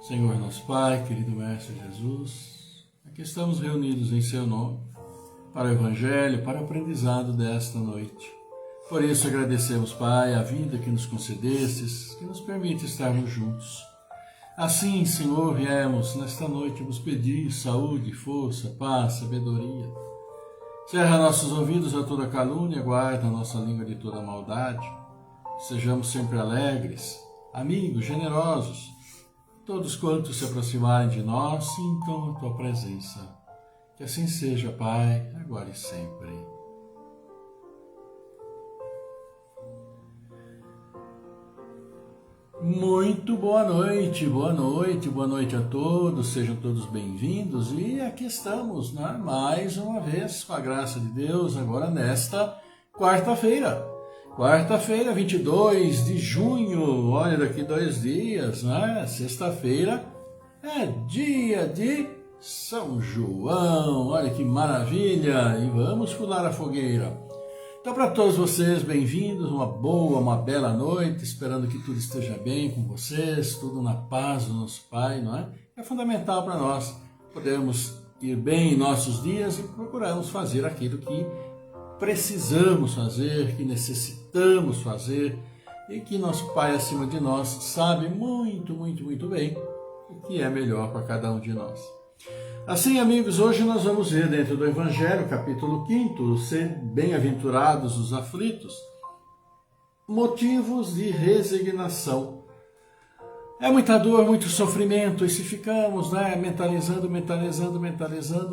Senhor nosso Pai, querido Mestre Jesus, aqui estamos reunidos em Seu nome, para o Evangelho, para o aprendizado desta noite. Por isso agradecemos, Pai, a vida que nos concedestes, que nos permite estarmos juntos. Assim, Senhor, viemos nesta noite vos pedir saúde, força, paz, sabedoria. Cerra nossos ouvidos a toda calúnia, guarda a nossa língua de toda maldade. Sejamos sempre alegres, amigos, generosos. Todos quantos se aproximarem de nós, sintam a Tua presença. Que assim seja, Pai, agora e sempre. Muito boa noite a todos, sejam todos bem-vindos. E aqui estamos, mais uma vez, com a graça de Deus, agora nesta quarta-feira. Quarta-feira, 22 de junho, olha, daqui 2 dias, Sexta-feira é dia de São João, olha que maravilha! E vamos pular a fogueira. Então, para todos vocês, bem-vindos, uma bela noite, esperando que tudo esteja bem com vocês, tudo na paz do nosso Pai, não é? É fundamental para nós podermos ir bem em nossos dias e procurarmos fazer aquilo que precisamos fazer, que necessitamos fazer e que nosso Pai acima de nós sabe muito bem o que é melhor para cada um de nós. Assim, amigos, hoje nós vamos ver dentro do Evangelho, capítulo 5, ser bem-aventurados os aflitos, motivos de resignação. É muita dor, muito sofrimento, e se ficamos mentalizando,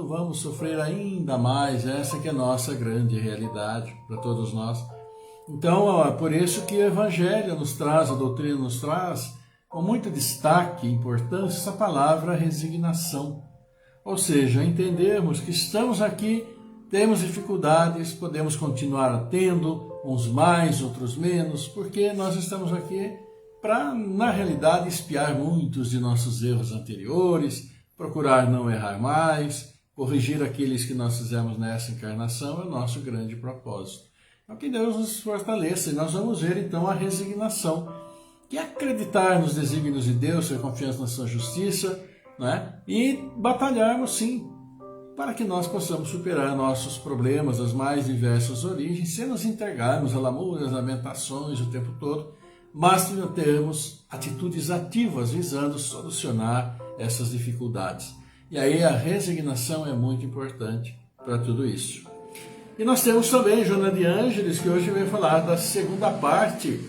vamos sofrer ainda mais. Essa que é a nossa grande realidade para todos nós. Então, é por isso que o Evangelho nos traz, a doutrina nos traz, com muito destaque e importância, essa palavra resignação. Ou seja, entendermos que estamos aqui, temos dificuldades, podemos continuar tendo, uns mais, outros menos, porque nós estamos aqui para, na realidade, expiar muitos de nossos erros anteriores, procurar não errar mais, corrigir aqueles que nós fizemos nessa encarnação, é o nosso grande propósito. Então, que Deus nos fortaleça. E nós vamos ver, então, a resignação, que é acreditar nos desígnios de Deus, ter confiança na sua justiça, e batalharmos, sim, para que nós possamos superar nossos problemas, das mais diversas origens, sem nos entregarmos a lamúrias, lamentações o tempo todo, mas termos atitudes ativas visando solucionar essas dificuldades. E aí a resignação é muito importante para tudo isso. E nós temos também Joana de Ângeles, que hoje vai falar da segunda parte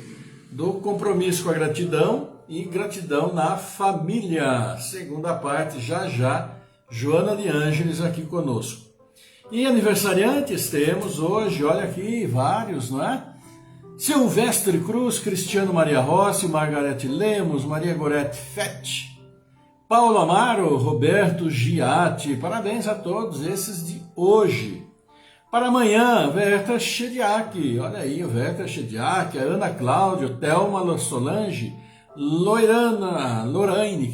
do compromisso com a gratidão e gratidão na família. Segunda parte, já, Joana de Ângeles aqui conosco. E aniversariantes temos hoje, olha aqui, vários, Silvestre Cruz, Cristiano Maria Rossi, Margarete Lemos, Maria Gorete Fett, Paulo Amaro, Roberto Giatti. Parabéns a todos esses de hoje. Para amanhã, Verta Chediak, olha aí, Verta Chediak, a Ana Cláudia, Thelma Solange, Lorraine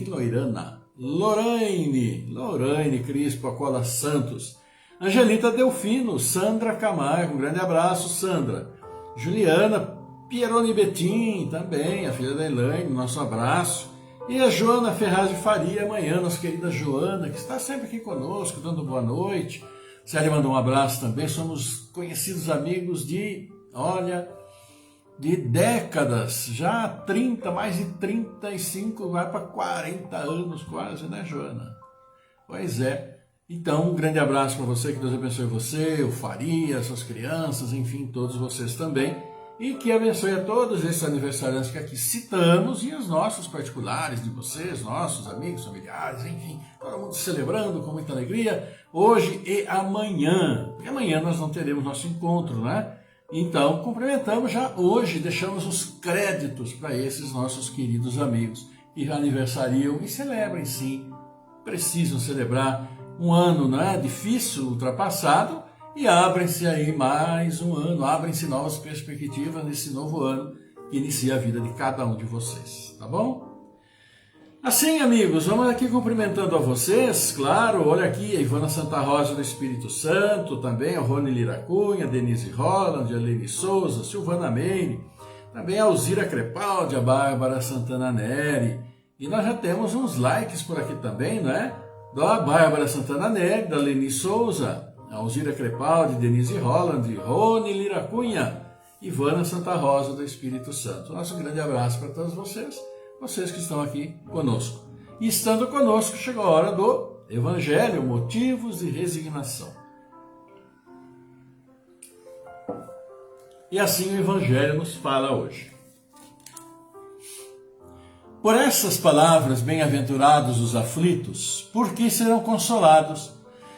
Crispo, Acola Santos, Angelita Delfino, Sandra Camargo, um grande abraço, Sandra. Juliana Pieroni Betim, também, a filha da Elaine, nosso abraço. E a Joana Ferraz de Faria, amanhã, nossa querida Joana, que está sempre aqui conosco, dando boa noite. Célia mandou um abraço também, somos conhecidos amigos de décadas, já 30, mais de 35, vai para 40 anos quase, Joana? Pois é. Então, um grande abraço para você, que Deus abençoe você, o Faria, suas crianças, enfim, todos vocês também. E que abençoe a todos esses aniversariantes que aqui citamos e os nossos particulares de vocês, nossos amigos, familiares, enfim, todo mundo celebrando com muita alegria hoje e amanhã, porque amanhã nós não teremos nosso encontro, Então, cumprimentamos já hoje, deixamos os créditos para esses nossos queridos amigos que aniversariam e celebrem sim, precisam celebrar um ano difícil, ultrapassado, e abrem-se aí mais um ano, abrem-se novas perspectivas nesse novo ano que inicia a vida de cada um de vocês, tá bom? Assim, amigos, vamos aqui cumprimentando a vocês, claro, olha aqui, a Ivana Santa Rosa do Espírito Santo, também a Rony Lira Cunha, Denise Holland, a Lene Souza, Silvana Meire, também a Alzira Crepaldi, a Bárbara Santana Neri, E nós já temos uns likes por aqui também, não é? Da Bárbara Santana Neri, da Leni Souza, Alzira Crepaldi, Denise Holland, Rony Liracunha, Ivana Santa Rosa do Espírito Santo. Nosso grande abraço para todos vocês que estão aqui conosco. E estando conosco, chegou a hora do Evangelho, motivos de resignação. E assim o Evangelho nos fala hoje. Por essas palavras, bem-aventurados os aflitos, porque serão consolados.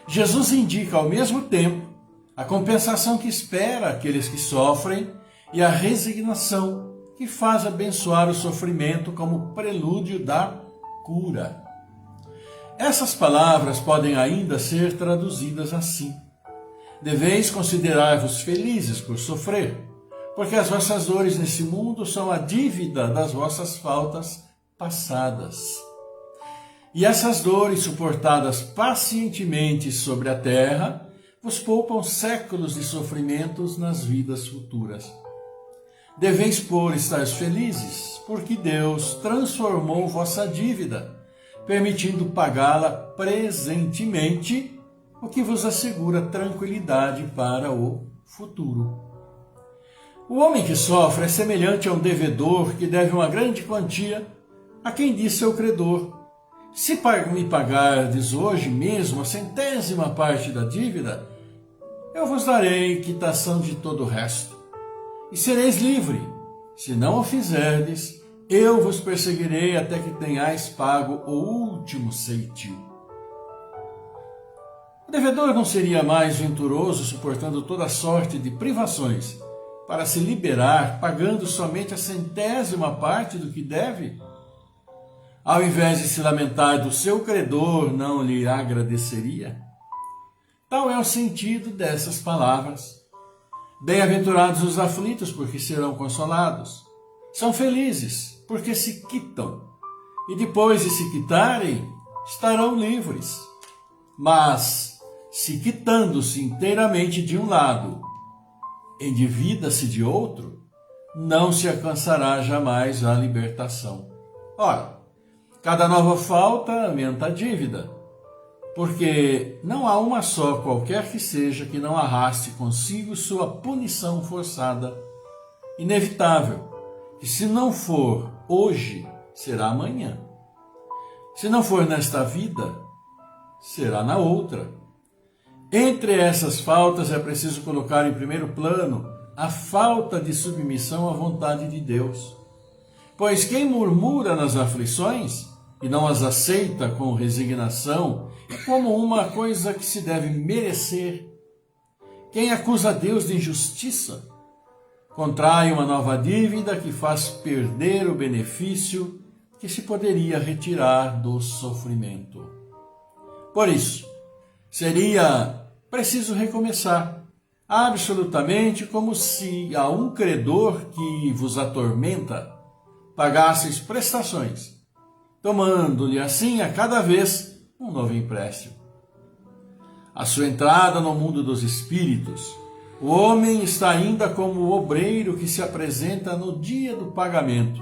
Jesus indica ao mesmo tempo a compensação que espera aqueles que sofrem e a resignação que faz abençoar o sofrimento como prelúdio da cura. Essas palavras podem ainda ser traduzidas assim: deveis considerar-vos felizes por sofrer, porque as vossas dores nesse mundo são a dívida das vossas faltas passadas. E essas dores suportadas pacientemente sobre a terra vos poupam séculos de sofrimentos nas vidas futuras. Deveis, por estar felizes, porque Deus transformou vossa dívida, permitindo pagá-la presentemente, o que vos assegura tranquilidade para o futuro. O homem que sofre é semelhante a um devedor que deve uma grande quantia a quem diz seu credor: se me pagardes hoje mesmo a 100ª parte da dívida, eu vos darei quitação de todo o resto, e sereis livre. Se não o fizerdes, eu vos perseguirei até que tenhais pago o último ceitil. O devedor não seria mais venturoso suportando toda sorte de privações para se liberar pagando somente a 100ª parte do que deve? Ao invés de se lamentar do seu credor, não lhe agradeceria? Tal é o sentido dessas palavras. Bem-aventurados os aflitos, porque serão consolados. São felizes, porque se quitam. E depois de se quitarem, estarão livres. Mas, se quitando-se inteiramente de um lado, endivida-se de outro, não se alcançará jamais a libertação. Ora, cada nova falta aumenta a dívida, porque não há uma só, qualquer que seja, que não arraste consigo sua punição forçada, inevitável, que se não for hoje, será amanhã. Se não for nesta vida, será na outra. Entre essas faltas é preciso colocar em primeiro plano a falta de submissão à vontade de Deus. Pois quem murmura nas aflições e não as aceita com resignação como uma coisa que se deve merecer, quem acusa Deus de injustiça, contrai uma nova dívida que faz perder o benefício que se poderia retirar do sofrimento. Por isso, seria preciso recomeçar, absolutamente como se a um credor que vos atormenta pagasseis prestações, tomando-lhe assim a cada vez um novo empréstimo. A sua entrada no mundo dos espíritos, o homem está ainda como o obreiro que se apresenta no dia do pagamento.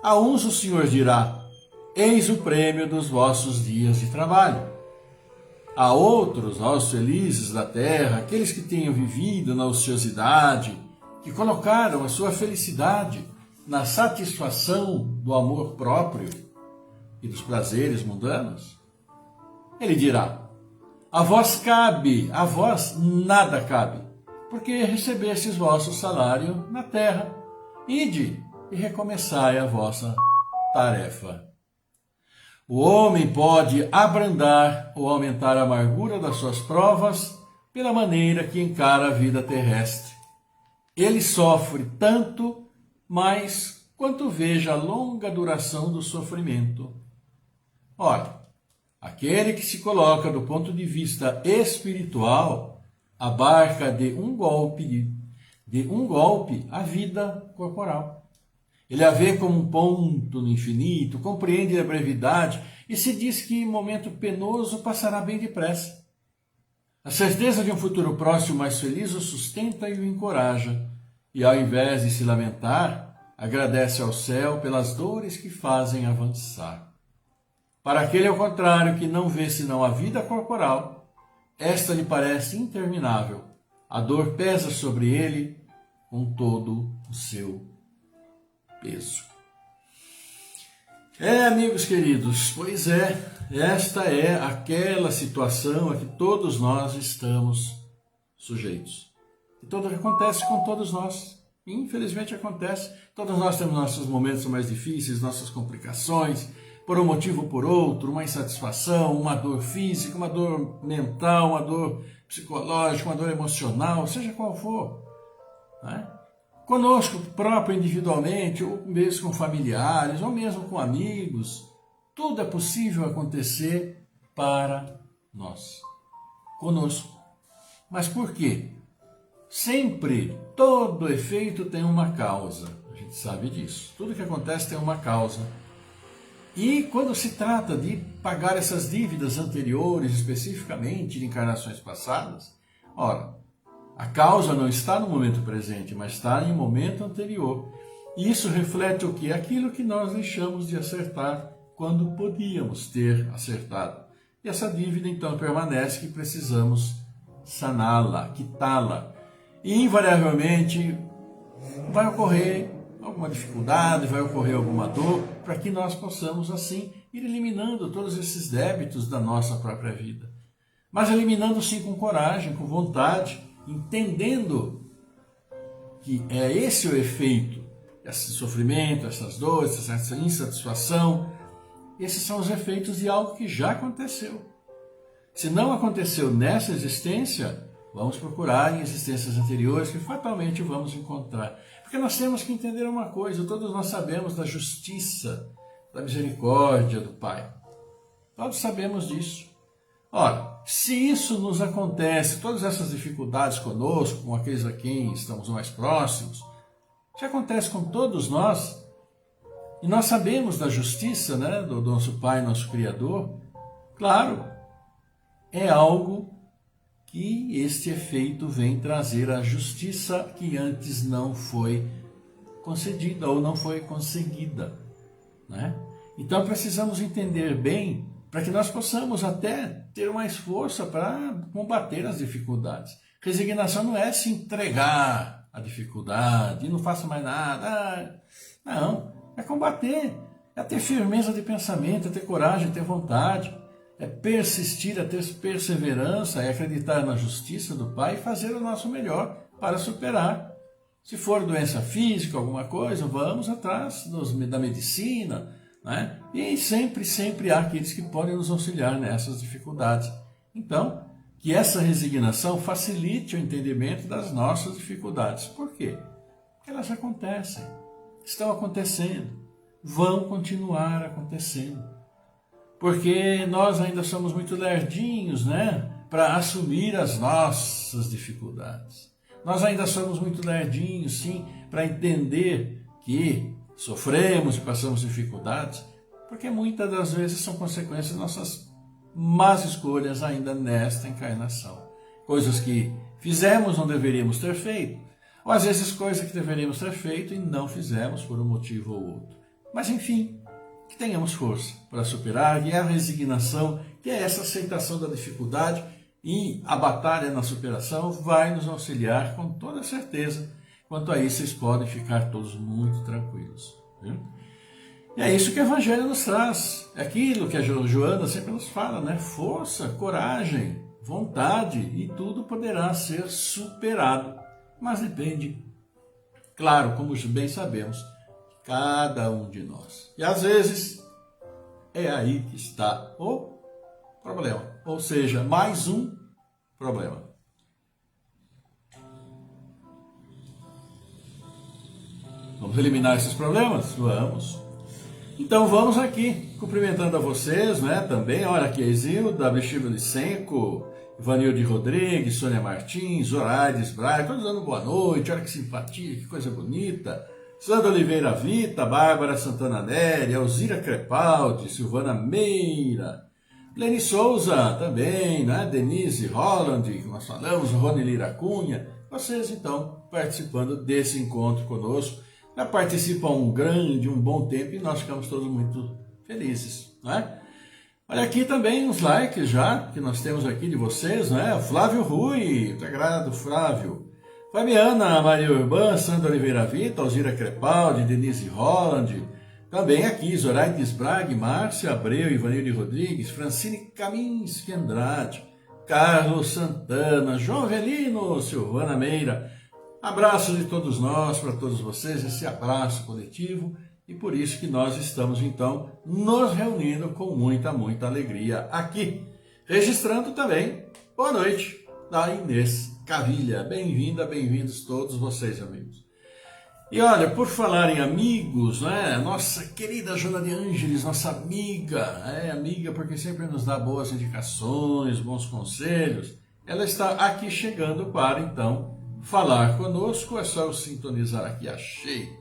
A uns o Senhor dirá: eis o prêmio dos vossos dias de trabalho. A outros, aos felizes da terra, aqueles que tenham vivido na ociosidade, que colocaram a sua felicidade na satisfação do amor próprio e dos prazeres mundanos, ele dirá: a vós cabe, a vós nada cabe, porque recebestes vosso salário na terra. Ide e recomeçai a vossa tarefa. O homem pode abrandar ou aumentar a amargura das suas provas pela maneira que encara a vida terrestre. Ele sofre tanto mais quanto veja a longa duração do sofrimento. Ora, aquele que se coloca do ponto de vista espiritual abarca de um golpe a vida corporal. Ele a vê como um ponto no infinito, compreende a brevidade e se diz que momento penoso passará bem depressa. A certeza de um futuro próximo mais feliz o sustenta e o encoraja. E ao invés de se lamentar, agradece ao céu pelas dores que fazem avançar. Para aquele, ao contrário, que não vê senão a vida corporal, esta lhe parece interminável. A dor pesa sobre ele com todo o seu peso. Amigos queridos, pois esta é aquela situação a que todos nós estamos sujeitos. E tudo acontece com todos nós. Infelizmente acontece. Todos nós temos nossos momentos mais difíceis, nossas complicações, por um motivo ou por outro, uma insatisfação, uma dor física, uma dor mental, uma dor psicológica, uma dor emocional, seja qual for. Né? Conosco próprio individualmente, ou mesmo com familiares, ou mesmo com amigos, tudo é possível acontecer para nós, conosco. Mas por quê? Sempre, todo efeito tem uma causa, a gente sabe disso. Tudo que acontece tem uma causa. E quando se trata de pagar essas dívidas anteriores, especificamente de encarnações passadas, ora, a causa não está no momento presente, mas está em um momento anterior. E isso reflete o quê? Aquilo que nós deixamos de acertar quando podíamos ter acertado. E essa dívida então permanece, que precisamos saná-la, quitá-la. E invariavelmente vai ocorrer alguma dificuldade, vai ocorrer alguma dor, para que nós possamos assim ir eliminando todos esses débitos da nossa própria vida. Mas eliminando sim com coragem, com vontade, entendendo que é esse o efeito, esse sofrimento, essas dores, essa insatisfação, esses são os efeitos de algo que já aconteceu. Se não aconteceu nessa existência, vamos procurar em existências anteriores que fatalmente vamos encontrar. Porque nós temos que entender uma coisa, todos nós sabemos da justiça, da misericórdia do Pai. Todos sabemos disso. Ora, se isso nos acontece, todas essas dificuldades conosco, com aqueles a quem estamos mais próximos, se acontece com todos nós, e nós sabemos da justiça, né, do nosso Pai, nosso Criador, claro, é algo que este efeito vem trazer a justiça que antes não foi concedida ou não foi conseguida, né? Então precisamos entender bem, para que nós possamos até ter mais força para combater as dificuldades. Resignação não é se entregar à dificuldade e não faça mais nada. Não, é combater, é ter firmeza de pensamento, é ter coragem, é ter vontade, é persistir, é ter perseverança, é acreditar na justiça do Pai e fazer o nosso melhor para superar. Se for doença física, alguma coisa, vamos atrás da medicina, né? E sempre há aqueles que podem nos auxiliar nessas dificuldades. Então, que essa resignação facilite o entendimento das nossas dificuldades. Por quê? Porque elas acontecem, estão acontecendo, vão continuar acontecendo. Porque nós ainda somos muito lerdinhos, né, para assumir as nossas dificuldades. Nós ainda somos muito lerdinhos, sim, para entender que sofremos e passamos dificuldades, porque muitas das vezes são consequências de nossas más escolhas ainda nesta encarnação. Coisas que fizemos, não deveríamos ter feito, ou às vezes coisas que deveríamos ter feito e não fizemos por um motivo ou outro. Mas enfim, que tenhamos força para superar, e a resignação, que é essa aceitação da dificuldade, e a batalha na superação vai nos auxiliar com toda certeza. Quanto a isso, vocês podem ficar todos muito tranquilos. Viu? E é isso que o Evangelho nos traz. É aquilo que a Joana sempre nos fala, né? Força, coragem, vontade, e tudo poderá ser superado. Mas depende, claro, como bem sabemos, de cada um de nós. E às vezes é aí que está o problema. Ou seja, mais um problema. Vamos eliminar esses problemas? Vamos. Então vamos aqui, cumprimentando a vocês, né, também. Olha aqui, Isilda, Bexiga Licenco, Ivanilde Rodrigues, Sônia Martins, Zoraires Braga, todos dando boa noite, olha que simpatia, que coisa bonita. Sandra Oliveira Vita, Bárbara Santana Nery, Alzira Crepaldi, Silvana Meira, Leni Souza também, né, Denise Holland, que nós falamos, Rony Lira Cunha. Vocês então participando desse encontro conosco, já participa há um bom tempo e nós ficamos todos muito felizes, né? Olha aqui também os likes já que nós temos aqui de vocês, né? O Flávio Rui, muito agrado, Flávio. Fabiana Maria Urbana, Sandra Oliveira Vita, Alzira Crepaldi, Denise Holland, também aqui Zoraides Braga, Márcia Abreu, Ivanilde Rodrigues, Francine Kaminski Andrade, Carlos Santana, João Avelino, Silvana Meira. Abraços de todos nós, para todos vocês, esse abraço coletivo, e por isso que nós estamos então nos reunindo com muita alegria aqui. Registrando também, boa noite, da Inês Cavilha. Bem-vinda, bem-vindos todos vocês, amigos. E olha, por falar em amigos, né, nossa querida Joana de Ângeles, nossa amiga, amiga porque sempre nos dá boas indicações, bons conselhos, ela está aqui chegando para então falar conosco. É só eu sintonizar aqui, achei.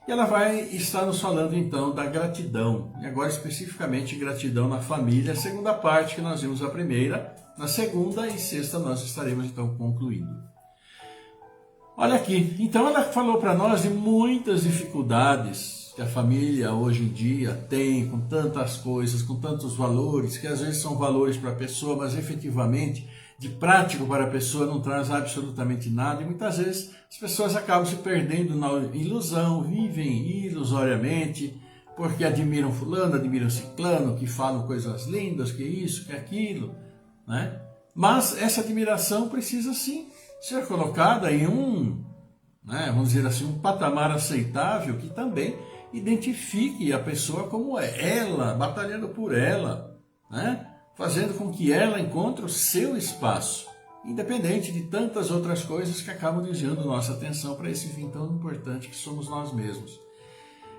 E ela vai estar nos falando então da gratidão, e agora especificamente gratidão na família, a segunda parte que nós vimos a primeira, na segunda e sexta nós estaremos então concluindo. Olha aqui, então ela falou para nós de muitas dificuldades que a família hoje em dia tem, com tantas coisas, com tantos valores, que às vezes são valores para a pessoa, mas efetivamente de prático para a pessoa não traz absolutamente nada, e muitas vezes as pessoas acabam se perdendo na ilusão, vivem ilusoriamente, porque admiram fulano, admiram ciclano, que falam coisas lindas, que isso, que aquilo, né? Mas essa admiração precisa sim ser colocada em vamos dizer assim, um patamar aceitável que também identifique a pessoa como é ela, batalhando por ela, né? Fazendo com que ela encontre o seu espaço, independente de tantas outras coisas que acabam desviando nossa atenção para esse fim tão importante que somos nós mesmos.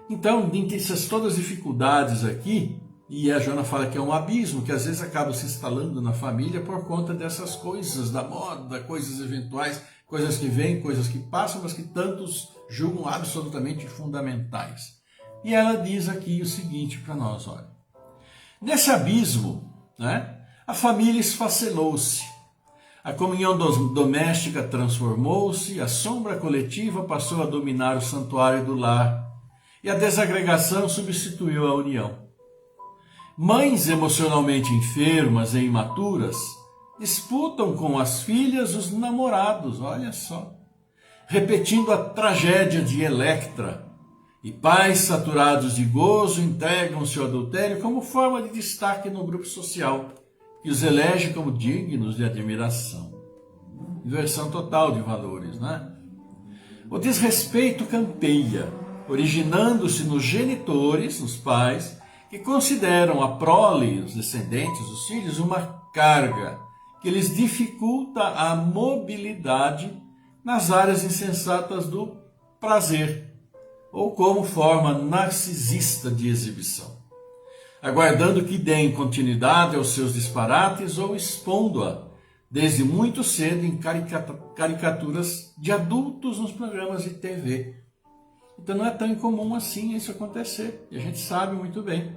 Então, dentre essas todas as dificuldades aqui, e a Joana fala que é um abismo que às vezes acaba se instalando na família por conta dessas coisas da moda, coisas eventuais, coisas que vêm, coisas que passam, mas que tantos julgam absolutamente fundamentais. E ela diz aqui o seguinte para nós, olha. Nesse abismo, né, a família esfacelou-se, a comunhão doméstica transformou-se, a sombra coletiva passou a dominar o santuário do lar e a desagregação substituiu a união. Mães emocionalmente enfermas e imaturas disputam com as filhas os namorados, olha só, repetindo a tragédia de Electra, e pais saturados de gozo entregam-se ao adultério como forma de destaque no grupo social, que os elege como dignos de admiração. Inversão total de valores, né? O desrespeito campeia, originando-se nos genitores, nos pais, que consideram a prole, os descendentes, os filhos, uma carga que lhes dificulta a mobilidade nas áreas insensatas do prazer, ou como forma narcisista de exibição, aguardando que deem continuidade aos seus disparates ou expondo-a desde muito cedo em caricaturas de adultos nos programas de TV. Então não é tão incomum assim isso acontecer, e a gente sabe muito bem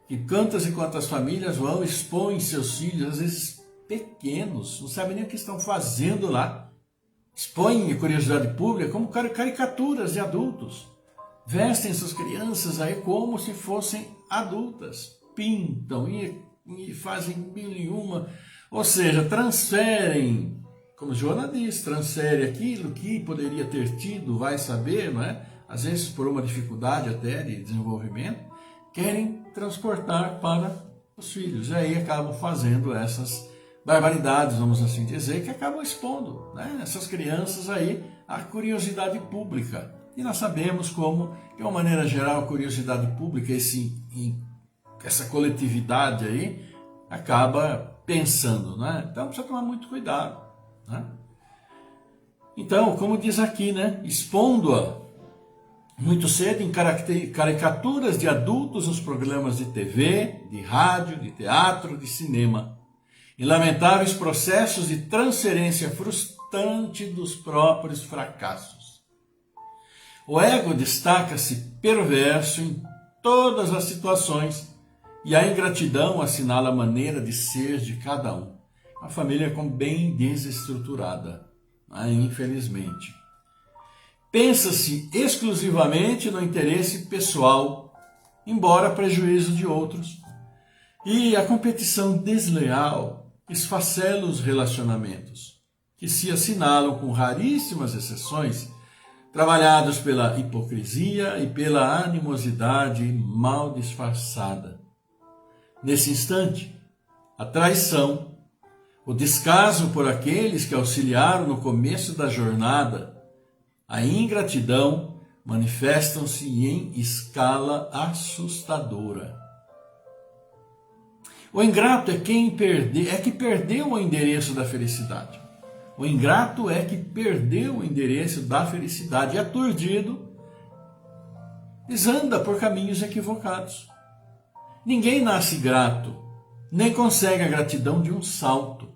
que quantas e quantas famílias vão expõem seus filhos, às vezes pequenos, não sabem nem o que estão fazendo lá, expõem a curiosidade pública como caricaturas de adultos. Vestem suas crianças aí como se fossem adultas, pintam e fazem mil e uma, ou seja, transferem, como Joana diz, transfere aquilo que poderia ter tido, vai saber, não é? Às vezes por uma dificuldade até de desenvolvimento, querem transportar para os filhos, e aí acabam fazendo essas barbaridades, vamos assim dizer, que acabam expondo, né, essas crianças aí à curiosidade pública. E nós sabemos como, de uma maneira geral, a curiosidade pública, essa coletividade aí, acaba pensando, né? Então precisa tomar muito cuidado, né? Então, como diz aqui, né? Expondo-a muito cedo em caricaturas de adultos nos programas de TV, de rádio, de teatro, de cinema, em lamentáveis processos de transferência frustrante dos próprios fracassos. O ego destaca-se perverso em todas as situações e a ingratidão assinala a maneira de ser de cada um. A família é bem desestruturada, né? Infelizmente. Pensa-se exclusivamente no interesse pessoal, embora a prejuízo de outros. E a competição desleal esfacela os relacionamentos, que se assinalam com raríssimas exceções, trabalhados pela hipocrisia e pela animosidade mal disfarçada. Nesse instante, a traição, o descaso por aqueles que auxiliaram no começo da jornada, a ingratidão manifestam-se em escala assustadora. O ingrato é que perdeu o endereço da felicidade. O ingrato é que perdeu o endereço da felicidade e, aturdido, desanda por caminhos equivocados. Ninguém nasce grato, nem consegue a gratidão de um salto.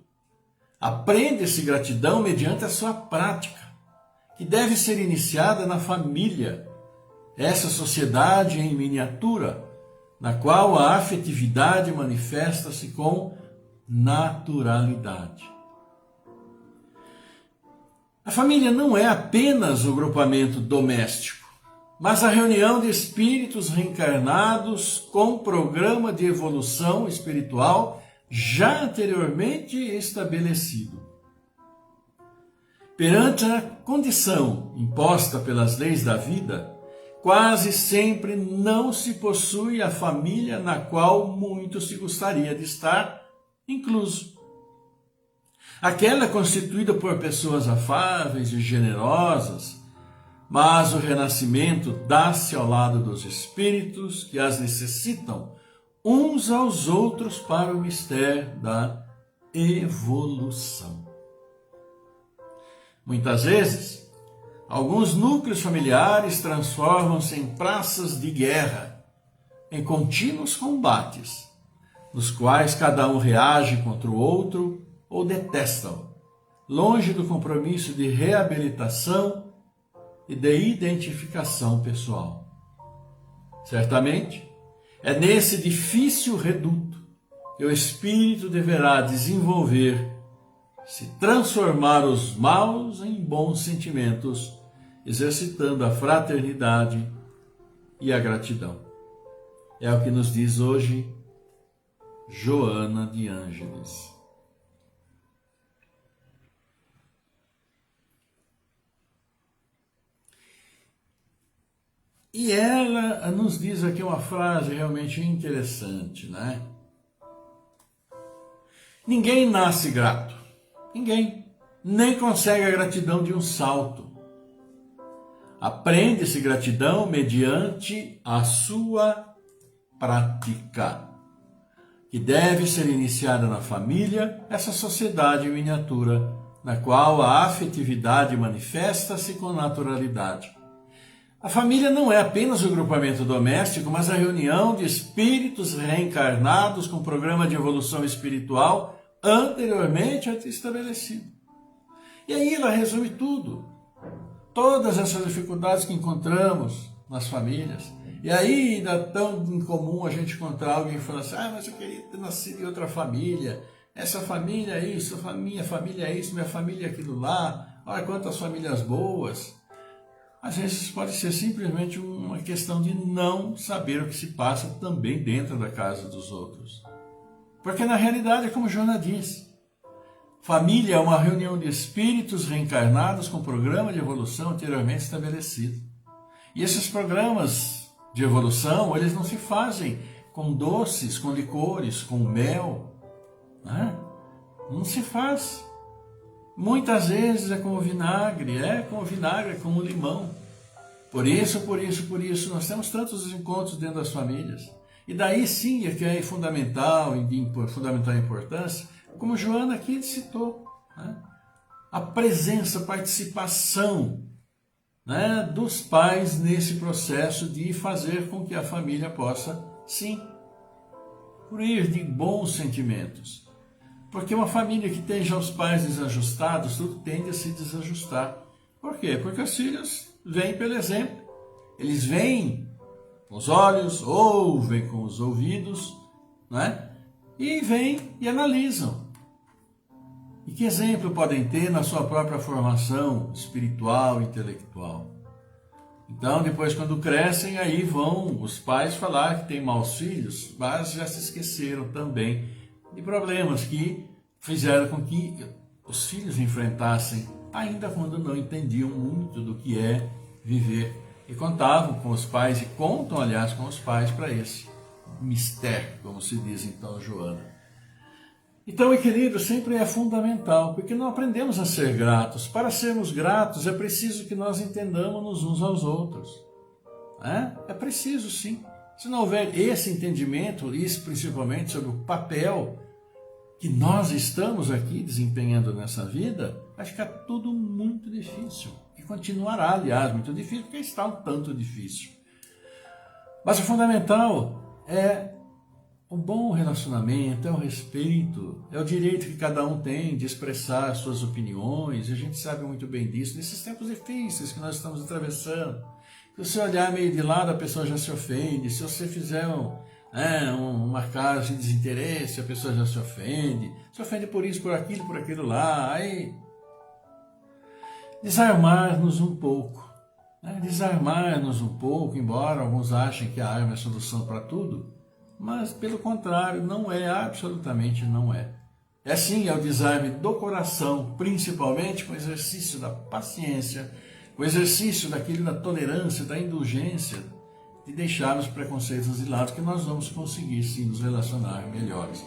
Aprende-se gratidão mediante a sua prática, que deve ser iniciada na família, essa sociedade em miniatura, na qual a afetividade manifesta-se com naturalidade. A família não é apenas o grupamento doméstico, mas a reunião de espíritos reencarnados com programa de evolução espiritual já anteriormente estabelecido. Perante a condição imposta pelas leis da vida, quase sempre não se possui a família na qual muito se gostaria de estar incluso. Aquela constituída por pessoas afáveis e generosas, mas o renascimento dá-se ao lado dos espíritos que as necessitam uns aos outros para o mistério da evolução. Muitas vezes, alguns núcleos familiares transformam-se em praças de guerra, em contínuos combates, nos quais cada um reage contra o outro ou detesta-o, longe do compromisso de reabilitação e de identificação pessoal. Certamente, é nesse difícil reduto que o espírito deverá desenvolver, se transformar os maus em bons sentimentos, exercitando a fraternidade e a gratidão. É o que nos diz hoje Joana de Ângeles. E ela nos diz aqui uma frase realmente interessante, né? Ninguém nasce grato. Ninguém. Nem consegue a gratidão de um salto. Aprende-se gratidão mediante a sua prática, que deve ser iniciada na família, essa sociedade em miniatura, na qual a afetividade manifesta-se com naturalidade. A família não é apenas o grupamento doméstico, mas a reunião de espíritos reencarnados com programa de evolução espiritual anteriormente estabelecido. E aí ela resume tudo. Todas essas dificuldades que encontramos nas famílias. E aí ainda é tão incomum a gente encontrar alguém que fala assim, mas eu queria ter nascido em outra família. Essa família é isso, minha família é isso, minha família é aquilo lá. Olha quantas famílias boas. Às vezes pode ser simplesmente uma questão de não saber o que se passa também dentro da casa dos outros. Porque na realidade é como Joana diz, família é uma reunião de espíritos reencarnados com programa de evolução anteriormente estabelecido. E esses programas de evolução, eles não se fazem com doces, com licores, com mel, né? Não se faz. Muitas vezes é com vinagre, é com limão. Por isso, nós temos tantos encontros dentro das famílias. E daí sim é que é fundamental importância, como Joana aqui citou, né? A presença, a participação, né, dos pais nesse processo de fazer com que a família possa, sim, fluir de bons sentimentos. Porque uma família que tem já os pais desajustados, tudo tende a se desajustar. Por quê? Porque os filhos vêm pelo exemplo. Eles veem com os olhos, ouvem com os ouvidos, né? E vêm e analisam. E que exemplo podem ter na sua própria formação espiritual e intelectual? Então, depois, quando crescem, aí vão os pais falar que tem maus filhos, mas já se esqueceram também de problemas que fizeram com que os filhos enfrentassem, ainda quando não entendiam muito do que é viver. E contavam com os pais, e contam, aliás, com os pais para esse mistério, como se diz então, Joana. Então, o equilíbrio sempre é fundamental, porque não aprendemos a ser gratos. Para sermos gratos, é preciso que nós entendamos uns aos outros. É preciso, sim. Se não houver esse entendimento, isso principalmente sobre o papel que nós estamos aqui desempenhando nessa vida, vai ficar tudo muito difícil. E continuará, aliás, muito difícil, porque está um tanto difícil. Mas o fundamental é o bom relacionamento, é o respeito, é o direito que cada um tem de expressar suas opiniões, e a gente sabe muito bem disso, nesses tempos difíceis que nós estamos atravessando. Se você olhar meio de lado, a pessoa já se ofende, se você fizer uma cara de desinteresse, a pessoa já se ofende por isso, por aquilo lá, aí desarmar-nos um pouco, embora alguns achem que a arma é a solução para tudo, mas, pelo contrário, não é, absolutamente não é. É sim, é o desarme do coração, principalmente com o exercício da paciência, com o exercício daquilo da tolerância, da indulgência, de deixar os preconceitos de lado, que nós vamos conseguir, sim, nos relacionar melhores.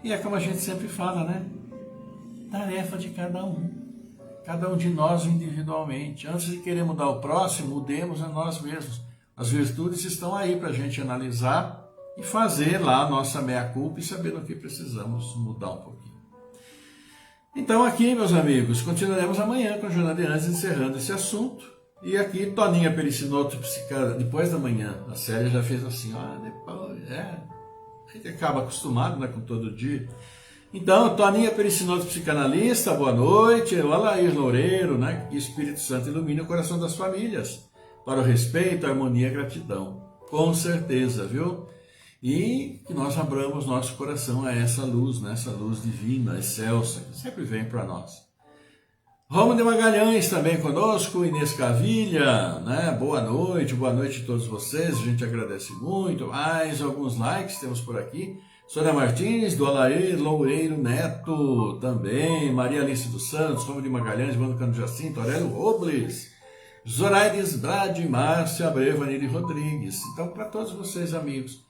E é como a gente sempre fala, né? Tarefa de cada um de nós individualmente. Antes de querer mudar o próximo, mudemos a nós mesmos. As virtudes estão aí para a gente analisar e fazer lá a nossa meia-culpa e saber no que precisamos mudar um pouquinho. Então aqui, meus amigos, continuaremos amanhã com a Joana de Anjos encerrando esse assunto. E aqui, Toninha Pericinoto, depois da manhã, a série já fez assim, a gente acaba acostumado, né, com todo dia. Então, Toninha Pericinoto, psicanalista, boa noite. O Alair Loureiro, né, que o Espírito Santo ilumine o coração das famílias, para o respeito, a harmonia e a gratidão. Com certeza, viu? E que nós abramos nosso coração a essa luz, né? Essa luz divina, excelsa, que sempre vem para nós. Roma de Magalhães também conosco, Inês Cavilha, né? Boa noite a todos vocês, a gente agradece muito. Mais alguns likes temos por aqui. Sônia Martins, do Alair Loureiro Neto, também. Maria Alice dos Santos, Roma de Magalhães, Vando Cano Jacinto, Aurélio Robles, Zoraides Brade, Márcia Abreu, Anile Rodrigues. Então, para todos vocês, amigos,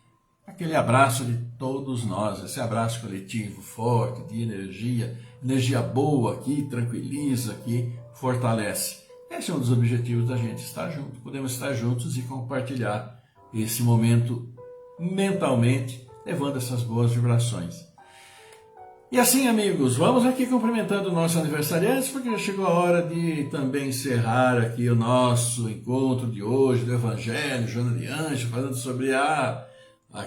aquele abraço de todos nós, esse abraço coletivo, forte, de energia boa que tranquiliza, que fortalece. Esse é um dos objetivos da gente estar junto. Podemos estar juntos e compartilhar esse momento mentalmente, levando essas boas vibrações. E assim, amigos, vamos aqui cumprimentando o nosso aniversariante, porque já chegou a hora de também encerrar aqui o nosso encontro de hoje, do Evangelho, Joana de Anjos, falando sobre a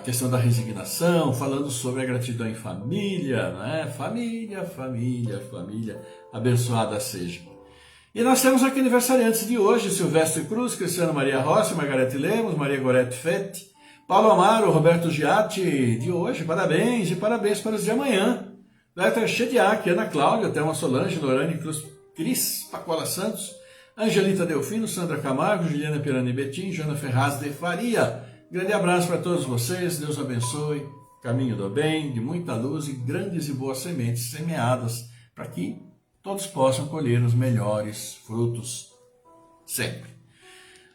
questão da resignação, falando sobre a gratidão em família, né? Família, abençoada seja. E nós temos aqui aniversariantes de hoje, Silvestre Cruz, Cristiano Maria Rossi, Margarete Lemos, Maria Gorete Fete, Paulo Amaro, Roberto Giatti, de hoje, parabéns, e parabéns para os de amanhã. Letra Chediac, Ana Cláudia, Thelma Solange, Lorane Cruz, Cris Pacola Santos, Angelita Delfino, Sandra Camargo, Juliana Pirani Betim, Joana Ferraz de Faria. Grande abraço para todos vocês, Deus abençoe, caminho do bem, de muita luz e grandes e boas sementes semeadas para que todos possam colher os melhores frutos sempre.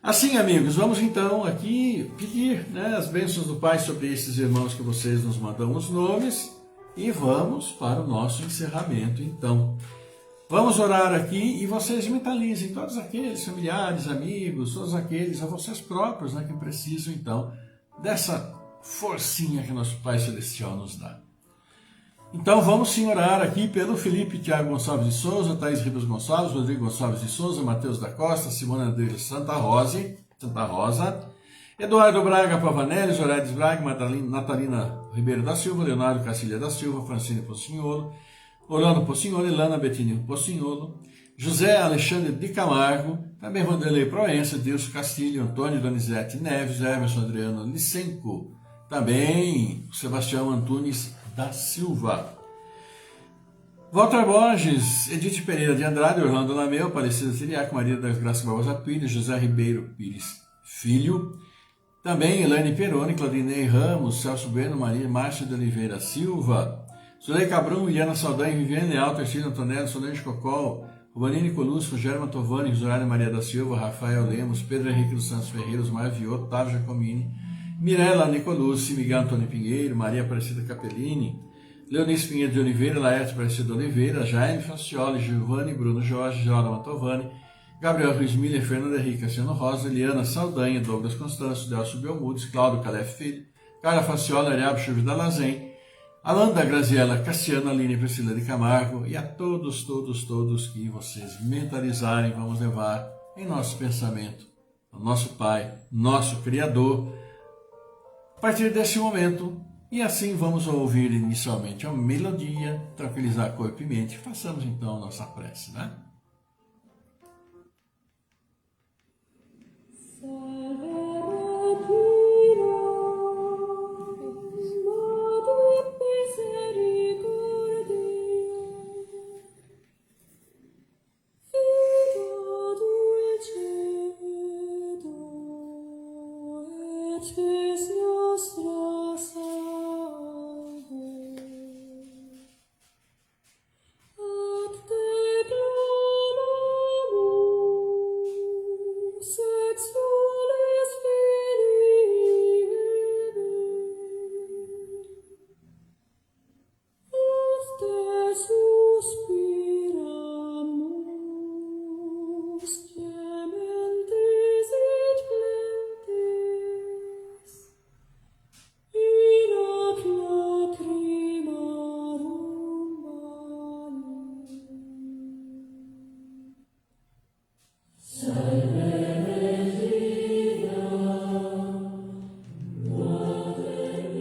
Assim, amigos, vamos então aqui pedir, né, as bênçãos do Pai sobre esses irmãos que vocês nos mandam os nomes e vamos para o nosso encerramento então. Vamos orar aqui e vocês mentalizem todos aqueles familiares, amigos, todos aqueles, a vocês próprios, né, que precisam então dessa forcinha que nosso Pai Celestial nos dá. Então vamos sim orar aqui pelo Felipe Tiago Gonçalves de Souza, Thaís Ribas Gonçalves, Rodrigo Gonçalves de Souza, Matheus da Costa, Simona Andrés Santa Rosa, Eduardo Braga Pavanelli, Zoraides Braga, Natalina Ribeiro da Silva, Leonardo Cacilha da Silva, Francine Pocinholo, Orlando Pocinholo, Ilana Betinho Pocinholo, José Alexandre de Camargo, também Vanderlei Proença, Dilson Castilho, Antônio Donizete Neves, Emerson Adriano Walter Borges, Edith Pereira de Andrade, Orlando Lameu, Aparecida Siriaco, Maria das Graças Barbosa Pires, José Ribeiro Pires Filho, também Elaine Peroni, Claudinei Ramos, Celso Bueno, Maria Márcia de Oliveira Silva, Zuleika Brum, Iliana Saldanha, Viviane Leal, Tercino Antonello, Solange Cocol, Rubanini Colusco, Germa Tovani, Zoraida Maria da Silva, Rafael Lemos, Pedro Henrique dos Santos Ferreira, Osmar Viotto, Otávio Giacomini, Mirella Nicolucci, Miguel Antônio Pinheiro, Maria Aparecida Capellini, Leonice Pinheiro de Oliveira, Laerte Aparecida Oliveira, Jaime Fancioli, Giovanni Bruno Jorge, Jorge Mantovani, Gabriel Ruiz Miller, Fernanda Henrique, Cassiano Rosa, Eliana Saldanha, Douglas Constâncio, Delcio Belmudes, Cláudio Calef Filho, Carla Facciola, Ariab Chuvida Lazen, Alanda Graziela, Cassiana, Aline Priscila de Camargo e a todos que vocês mentalizarem, vamos levar em nosso pensamento ao nosso Pai, nosso Criador, a partir desse momento. E assim vamos ouvir inicialmente a melodia, tranquilizar corpo e mente. Façamos então a nossa prece, né?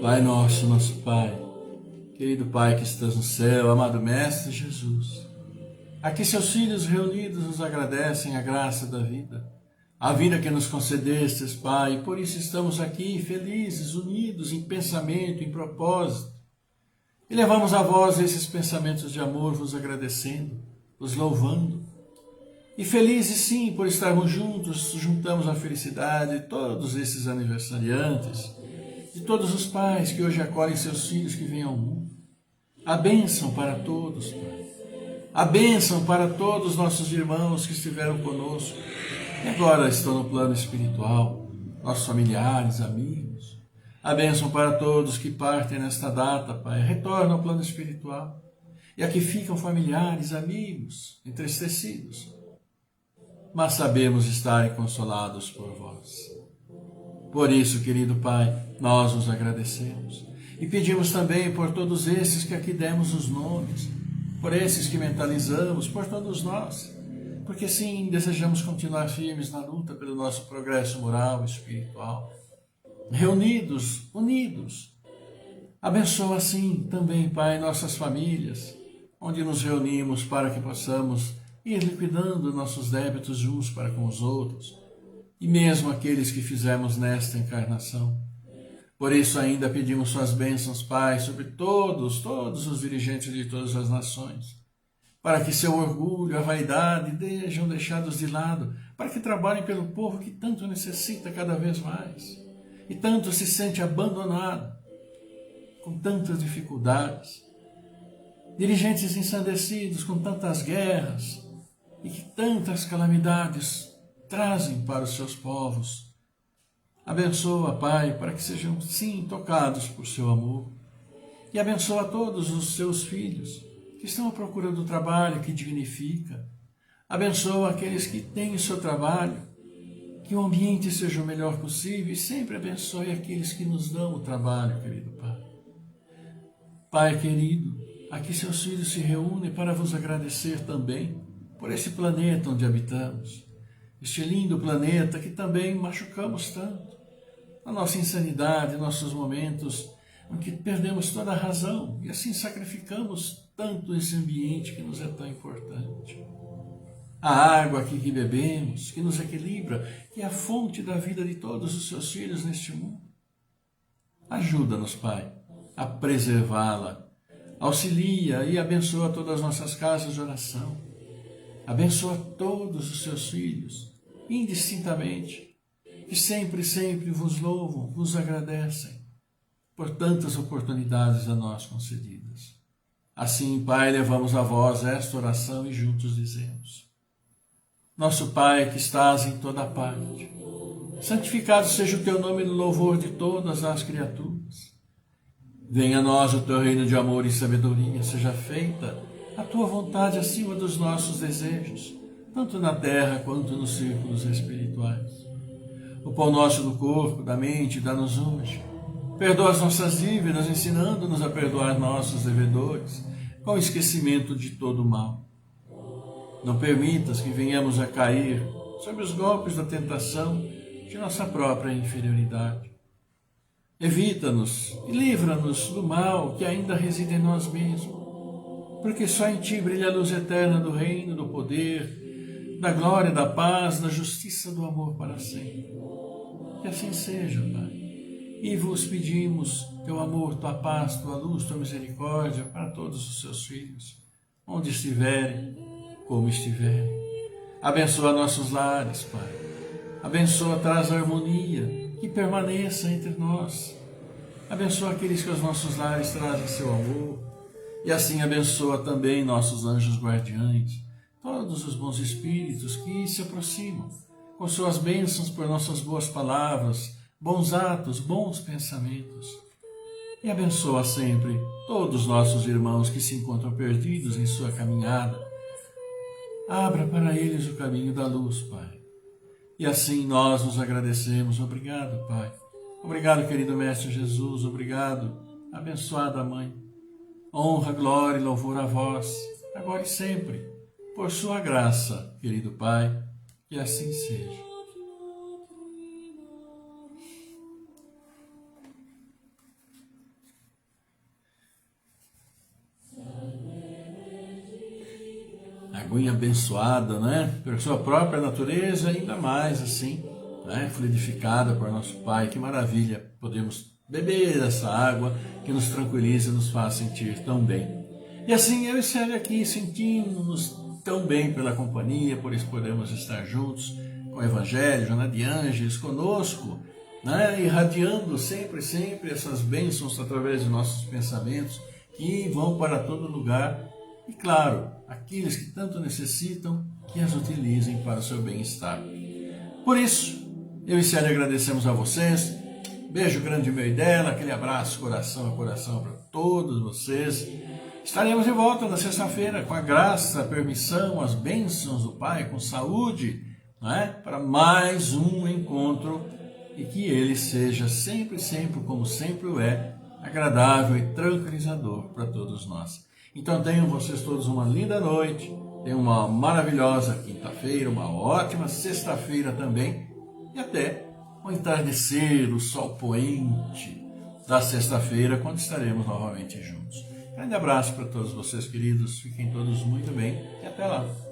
Pai nosso, nosso Pai, querido Pai que estás no céu, amado Mestre Jesus, aqui seus filhos reunidos nos agradecem a graça da vida, a vida que nos concedestes, Pai, e por isso estamos aqui felizes, unidos em pensamento, em propósito, e levamos a vós esses pensamentos de amor, vos agradecendo, vos louvando, e felizes sim por estarmos juntos, juntamos a felicidade de todos esses aniversariantes, de todos os pais que hoje acolhem seus filhos que vêm ao mundo. A bênção para todos, Pai. A bênção para todos os nossos irmãos que estiveram conosco e agora estão no plano espiritual, nossos familiares, amigos. A bênção para todos que partem nesta data, Pai, retornam ao plano espiritual. E aqui ficam familiares, amigos, entristecidos. Mas sabemos estarem consolados por vós. Por isso, querido Pai, nós os agradecemos e pedimos também por todos esses que aqui demos os nomes, por esses que mentalizamos, por todos nós, porque sim, desejamos continuar firmes na luta pelo nosso progresso moral e espiritual, reunidos, unidos. Abençoa assim também, Pai, nossas famílias, onde nos reunimos para que possamos ir liquidando nossos débitos uns para com os outros, e mesmo aqueles que fizemos nesta encarnação. Por isso ainda pedimos suas bênçãos, Pai, sobre todos os dirigentes de todas as nações, para que seu orgulho, a vaidade sejam deixados de lado, para que trabalhem pelo povo que tanto necessita cada vez mais, e tanto se sente abandonado, com tantas dificuldades, dirigentes ensandecidos com tantas guerras, e que tantas calamidades trazem para os seus povos. Abençoa, Pai, para que sejam, sim, tocados por seu amor. E abençoa todos os seus filhos que estão à procura do trabalho que dignifica. Abençoa aqueles que têm o seu trabalho, que o ambiente seja o melhor possível, e sempre abençoe aqueles que nos dão o trabalho, querido Pai. Pai querido, aqui seus filhos se reúnem para vos agradecer também por esse planeta onde habitamos, este lindo planeta que também machucamos tanto, a nossa insanidade, nossos momentos em que perdemos toda a razão e assim sacrificamos tanto esse ambiente que nos é tão importante. A água aqui que bebemos, que nos equilibra, que é a fonte da vida de todos os seus filhos neste mundo. Ajuda-nos, Pai, a preservá-la, auxilia e abençoa todas as nossas casas de oração. Abençoa todos os seus filhos, indistintamente, que sempre, sempre vos louvam, vos agradecem por tantas oportunidades a nós concedidas. Assim, Pai, levamos a vós esta oração e juntos dizemos: Nosso Pai, que estás em toda parte, santificado seja o teu nome no louvor de todas as criaturas. Venha a nós o teu reino de amor e sabedoria, seja feita a tua vontade acima dos nossos desejos, tanto na terra quanto nos círculos espirituais. O pão nosso do corpo, da mente, dá-nos hoje. Perdoa as nossas dívidas, ensinando-nos a perdoar nossos devedores, com esquecimento de todo o mal. Não permitas que venhamos a cair sob os golpes da tentação de nossa própria inferioridade. Evita-nos e livra-nos do mal que ainda reside em nós mesmos, porque só em Ti brilha a luz eterna do reino, do poder, da glória, da paz, da justiça, do amor para sempre. Que assim seja, Pai. E vos pedimos teu amor, tua paz, tua luz, tua misericórdia para todos os seus filhos, onde estiverem, como estiverem. Abençoa nossos lares, Pai. Abençoa, traz harmonia, que permaneça entre nós. Abençoa aqueles que aos nossos lares trazem seu amor. E assim abençoa também nossos anjos guardiães, todos os bons espíritos que se aproximam, com suas bênçãos por nossas boas palavras, bons atos, bons pensamentos. E abençoa sempre todos os nossos irmãos que se encontram perdidos em sua caminhada. Abra para eles o caminho da luz, Pai. E assim nós nos agradecemos. Obrigado, Pai. Obrigado, querido Mestre Jesus. Obrigado, abençoada Mãe. Honra, glória e louvor a vós, agora e sempre, por sua graça, querido Pai. Que assim seja. Aguinha abençoada, né? Por sua própria natureza, ainda mais assim, né? Fluidificada por nosso Pai. Que maravilha podemos beber essa água que nos tranquiliza e nos faz sentir tão bem. E assim eu e Célia aqui sentimos-nos tão bem pela companhia, por isso podemos estar juntos com o Evangelho, Joana de Ângeles conosco, né? Irradiando sempre, sempre essas bênçãos através de nossos pensamentos que vão para todo lugar. E claro, aqueles que tanto necessitam, que as utilizem para o seu bem-estar. Por isso, eu e Célia agradecemos a vocês. Beijo grande meu e dela, aquele abraço coração a coração para todos vocês. Estaremos de volta na sexta-feira com a graça, a permissão, as bênçãos do Pai, com saúde, né? Para mais um encontro e que ele seja sempre, sempre, como sempre o é, agradável e tranquilizador para todos nós. Então tenham vocês todos uma linda noite, tenham uma maravilhosa quinta-feira, uma ótima sexta-feira também e até o entardecer, o sol poente da sexta-feira, quando estaremos novamente juntos. Grande abraço para todos vocês, queridos, fiquem todos muito bem e até lá.